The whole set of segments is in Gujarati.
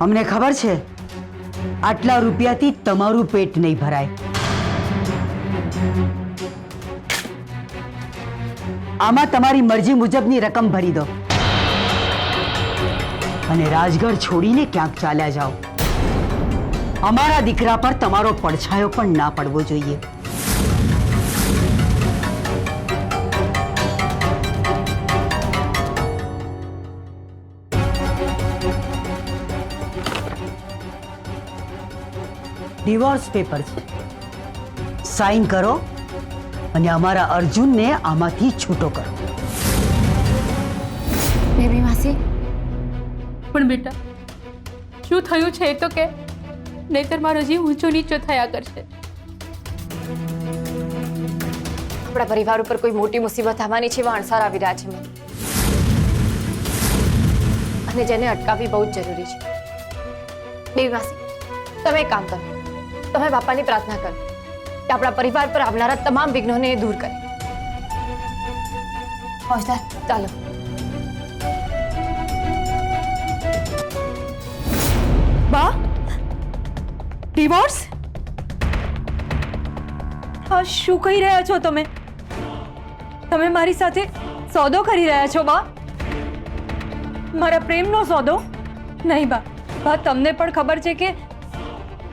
અમને ખબર છે આટલા રૂપિયાથી તમારું પેટ નહીં ભરાય. આમાં તમારી મરજી મુજબની રકમ ભરી દો અને રાજગઢ છોડીને ક્યાંક ચાલ્યા જાઓ. અમારા દીકરા પર તમારો પડછાયો પણ ના પડવો જોઈએ. ડિવોર્સ પેપર છે, સાઇન કરો અને અમારા અર્જુનને આમાંથી છૂટો કરો. બેબી માસી, પણ બેટા શું થયું છે એ તો કે, નહીતર મારો જીવ ઊંચો નીચો થયા કરશે. આપણા પરિવાર ઉપર કોઈ મોટી મુસીબત આવવાની છે એવા અણસાર આવી રહ્યા છે મને, અને જેને અટકાવવી બહુ જ જરૂરી છે. બેબી માસી, તમે એક કામ કરો, તમે બાપાની પ્રાર્થના કરો કે આપણા પરિવાર પર આવનારા તમામ વિઘ્નોને એ દૂર કરે. ફોજદાર, ચાલો. બા, ડિવોર્સ? હા, શું કહી રહ્યા છો તમે? તમે મારી સાથે સોદો કરી રહ્યા છો બા? મારા પ્રેમનો સોદો? નહીં બા, બા તમને પણ ખબર છે કે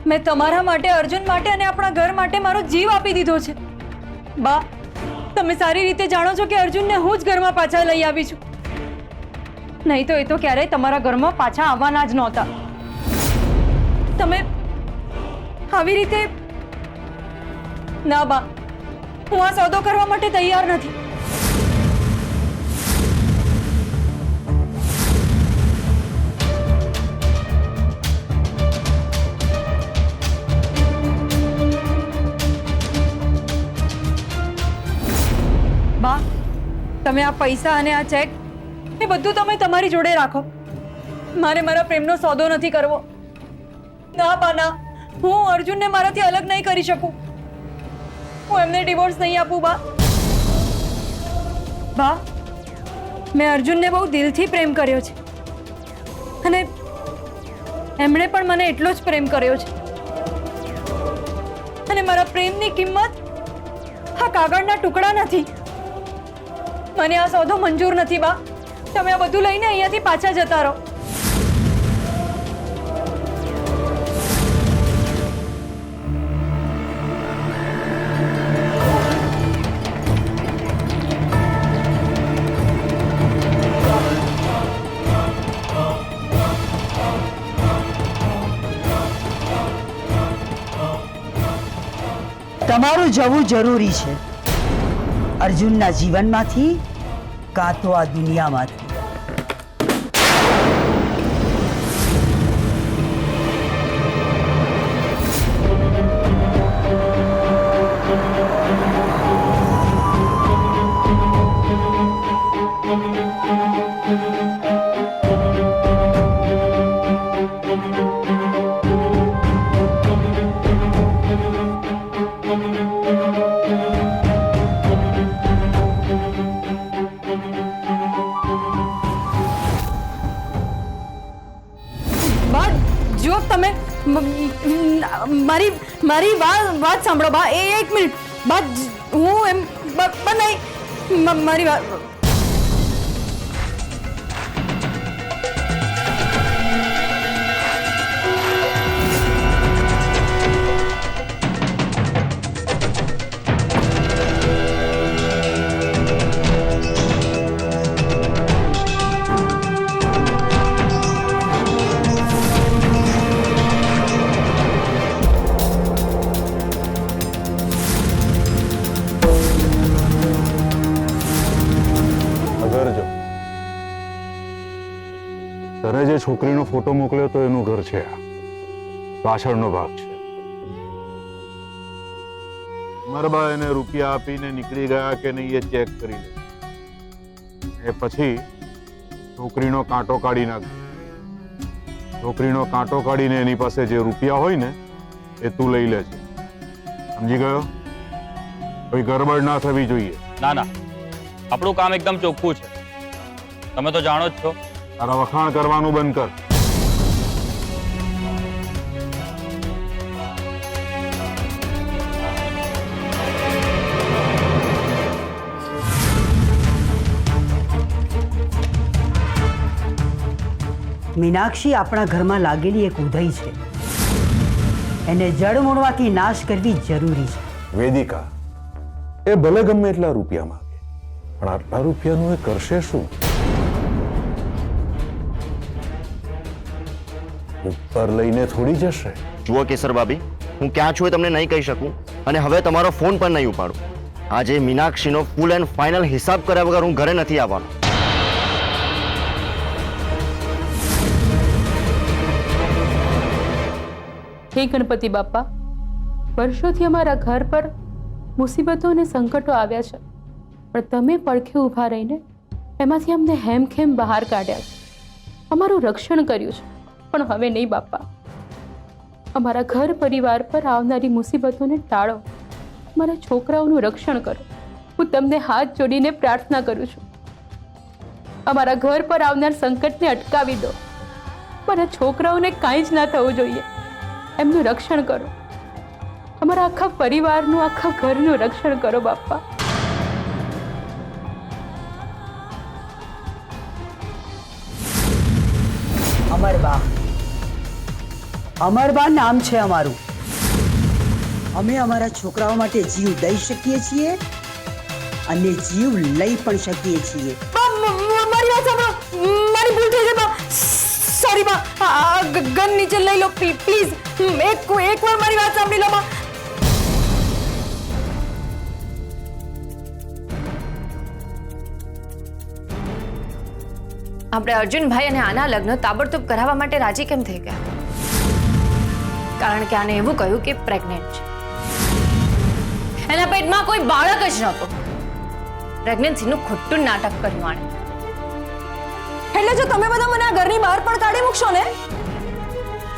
મેં તમારા માટે, અર્જુન માટે અને આપણા ઘર માટે મારો જીવ આપી દીધો છે. બા, તમે સારી રીતે જાણો છો કે અર્જુનને હું જ ઘરમાં પાછા લઈ આવી છું. નહીં તો એ તો ક્યારેય તમારા ઘરમાં પાછા આવવાના જ નહોતા. તમે આવી રીતે ના બા, હું આ સોદો કરવા માટે તૈયાર નથી. બા, તમે આ પૈસા અને આ ચેક એ બધું તમે તમારી જોડે રાખો. મારે મારા પ્રેમનો સોદો નથી કરવો. ના બા ના, હું અર્જુનને મારાથી અલગ નહીં કરી શકું. હું એમને ડિવોર્સ નહીં આપું બા. બા, મેં અર્જુનને બહુ દિલથી પ્રેમ કર્યો છે અને એમણે પણ મને એટલો જ પ્રેમ કર્યો છે. અને મારા પ્રેમની કિંમત આ કાગળના ટુકડા નથી. મને આ સોદો મંજૂર નથી બા. તમે આ બધું લઈને અહીંયાથી પાછા જતા રહો. તમારું જવું જરૂરી છે, અર્જુનના જીવનમાંથી કાં તો આ દુનિયામાંથી. જો તમે મારી વાત સાંભળો બા. એક મિનિટ બા, હું એમ નહીં, મારી વાત. તને જે છોકરીનો ફોટો મોકલ્યો તો એનું ઘર છે, પાછળનો ભાગ છે. મરબા એને રૂપિયા આપીને નીકળી ગયા કે નહીં એ ચેક કરી લે. એ પછી છોકરીનો કાંટો કાઢી નાખ. છોકરીનો કાંટો કાઢીને એની પાસે જે રૂપિયા હોય ને એ તું લઈ લેજે. સમજી ગયો? કોઈ ગરબડ ના થવી જોઈએ. ના ના, આપણું કામ એકદમ ચોખ્ખું છે, તમે તો જાણો જ છો. તારા વખાણ કરવાનું બંધ કર. મીનાક્ષી આપણા ઘરમાં લાગેલી એક ઉધઈ છે, એને જડમૂળમાંથી નાશ કરવી જરૂરી છે. વેદિકા, એ ભલે ગમે એટલા રૂપિયા માંગે, પણ આટલા રૂપિયાનું એ કરશે શું? ઉપર લઈને થોડી જશે. જુઓ કેસર ભાભી, હું ક્યાં છું એ તમને નહીં કહી શકું, અને હવે તમારો ફોન પણ નહીં ઉપાડું. આજે મીનાક્ષીનો ફૂલ એન્ડ ફાઇનલ હિસાબ કર્યા વગર હું ઘરે નથી આવવાનો. હે ગણપતિ બાપા, વર્ષોથી અમારા ઘર પર મુસીબતો અને સંકટો આવ્યા છે, પણ તમે પડખે ઊભા રહીને એમાંથી અમને હેમખેમ બહાર કાઢ્યા છે, અમારું રક્ષણ કર્યું છે. પણ હવે નહીં બાપા, અમારા ઘર પરિવાર પર આવનારી મુસીબતોને ટાળો, મારા છોકરાઓનું રક્ષણ કરો. હું તમને હાથ જોડીને પ્રાર્થના કરું છું, અમારા ઘર પર આવનાર સંકટને અટકાવી દો. મારા છોકરાઓને કાંઈ જ ના થવું જોઈએ, એમનું રક્ષણ કરો. અમારા આખા પરિવારનું, આખા ઘરનું રક્ષણ કરો બાપા. અમરબા, અમરબા નામ છે અમારું. અમે અમારા છોકરાઓ માટે જીવ દઈ શકીએ છીએ અને જીવ લઈ પણ શકીએ છીએ. મારી વાત સાંભળો, મારી ભૂલ થઈ ગઈ બા. સોરી બા, ગન નીચે લઈ લો પ્લીઝ. એકવાર મારી વાત સાંભળી લો બા. આપણે અર્જુનભાઈ અને આના લગ્ન તાબડતોબ કરાવવા માટે રાજી કેમ થઈ ગયા? કારણ કે આને એવું કહ્યું કે પ્રેગ્નેન્ટ છે, એના પેટમાં કોઈ બાળક જ નહોતું. પ્રેગ્નન્સીનું ખોટું નાટક કર્યું આણે. એટલે જો તમે બધા મને આ ઘરની બહાર પણ કાઢી મૂકશો ને,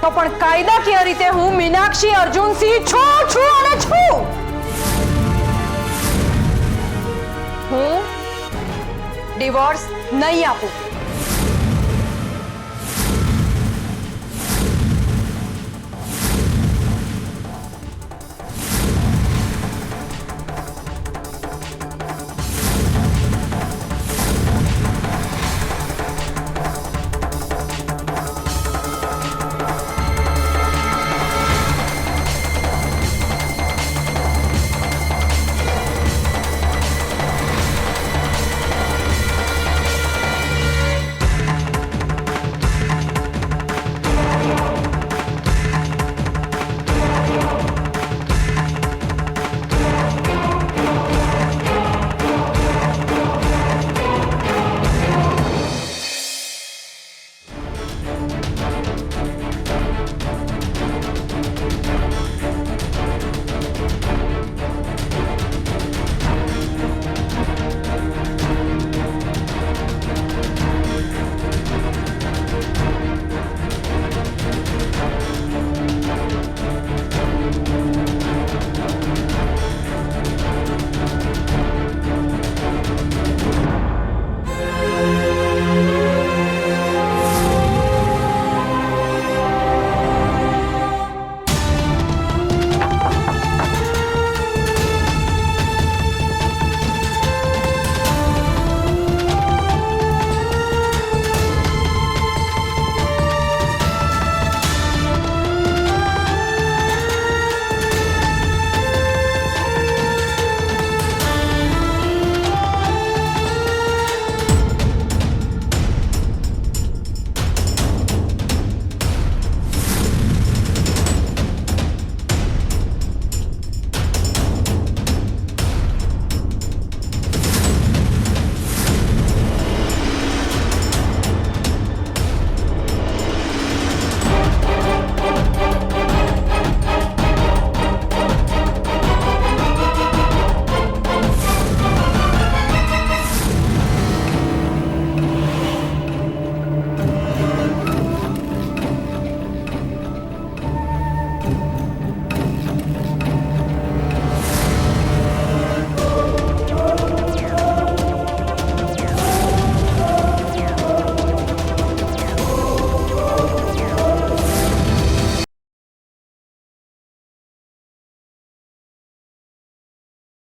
તો પણ કાયદાકીય રીતે હું મીનાક્ષી અર્જુનસિંહ છું અને છું. હું ડિવોર્સ નહીં આપું.